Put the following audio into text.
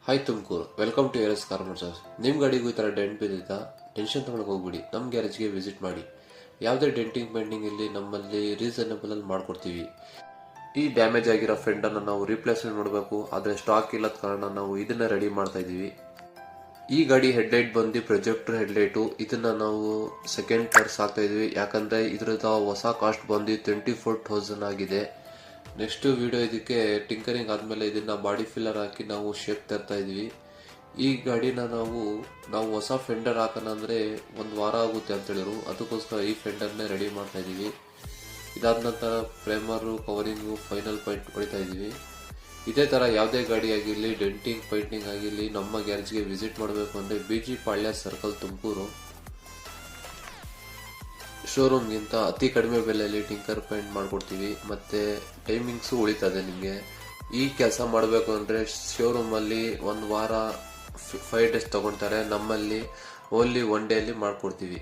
Hi Tumakuru, welcome to S car motors. ನಿಮ್ಮ ಗಾಡಿಗೂ ಈ ಥರ ಡೆಂಟ್ ಬಿದ್ದಿದ್ದ ಟೆನ್ಷನ್ ತೊಗೊಳಕ್ಕೆ ಹೋಗ್ಬಿಡಿ, ನಮ್ಮ ಗ್ಯಾರೇಜ್ಗೆ ವಿಸಿಟ್ ಮಾಡಿ. ಯಾವುದೇ ಡೆಂಟಿಂಗ್ ಪೇಂಟಿಂಗ್ ಇಲ್ಲಿ ನಮ್ಮಲ್ಲಿ ರೀಸನಬಲಲ್ಲಿ ಮಾಡ್ಕೊಡ್ತೀವಿ. ಈ ಡ್ಯಾಮೇಜ್ ಆಗಿರೋ ಫೆಂಡನ್ನು ನಾವು ರೀಪ್ಲೇಸ್ಮೆಂಟ್ ಮಾಡಬೇಕು, ಆದರೆ ಸ್ಟಾಕ್ ಇಲ್ಲದ ಕಾರಣ ನಾವು ಇದನ್ನ ರೆಡಿ ಮಾಡ್ತಾ ಇದ್ದೀವಿ. ಈ ಗಾಡಿ ಹೆಡ್ಲೈಟ್ ಬಂದು ಪ್ರೊಜೆಕ್ಟರ್ ಹೆಡ್ಲೈಟು. ಇದನ್ನ ನಾವು ಸೆಕೆಂಡ್ ಟರ್ಸ್ ಆಗ್ತಾ ಇದೀವಿ, ಯಾಕಂದ್ರೆ ಇದ್ರದ ಹೊಸ ಕಾಸ್ಟ್ ಬಂದು 24,000 ಆಗಿದೆ. ನೆಕ್ಸ್ಟ್ ವಿಡಿಯೋ ಇದಕ್ಕೆ ಟಿಂಕರಿಂಗ್ ಆದಮೇಲೆ ಇದನ್ನ ಬಾಡಿ ಫಿಲ್ಲರ್ ಹಾಕಿ ನಾವು ಶೇಪ್ ತರ್ತಾ ಇದೀವಿ. ಈ ಗಾಡಿನ ನಾವು ಹೊಸ ಫೆಂಡರ್ ಹಾಕೋಣ ಅಂದರೆ 1 ವಾರ ಆಗುತ್ತೆ ಅಂತ ಹೇಳಿದ್ರು, ಅದಕ್ಕೋಸ್ಕರ ಈ ಫೆಂಡರ್ನೇ ರೆಡಿ ಮಾಡ್ತಾ ಇದ್ದೀವಿ. ಇದಾದ ನಂತರ ಪ್ರೈಮರು, ಕವರಿಂಗು, ಫೈನಲ್ ಪೈಂಟ್ ಹೊಡಿತಾ ಇದ್ದೀವಿ. ಇದೇ ಥರ ಯಾವುದೇ ಗಾಡಿ ಆಗಿರಲಿ, ಡೆಂಟಿಂಗ್ ಪೈಂಟಿಂಗ್ ಆಗಿರಲಿ, ನಮ್ಮ ಗ್ಯಾರೇಜ್ಗೆ ವಿಸಿಟ್ ಮಾಡಬೇಕು ಅಂದರೆ BG ಪಾಳ್ಯ ಸರ್ಕಲ್, ತುಮಕೂರು. ಶೋರೂಮ್ಗಿಂತ ಅತಿ ಕಡಿಮೆ ಬೆಲೆಯಲ್ಲಿ ಟಿಂಕರ್ ಪೇಂಟ್ ಮಾಡಿಕೊಡ್ತೀವಿ, ಮತ್ತು ಟೈಮಿಂಗ್ಸು ಉಳಿತದೆ ನಿಮಗೆ. ಈ ಕೆಲಸ ಮಾಡಬೇಕು ಅಂದರೆ ಶೋರೂಮಲ್ಲಿ 1 ವಾರ 5 ಡೇಸ್ ತೊಗೊಳ್ತಾರೆ, ನಮ್ಮಲ್ಲಿ ಓನ್ಲಿ 1 ಡೇಲಿ ಮಾಡಿಕೊಡ್ತೀವಿ.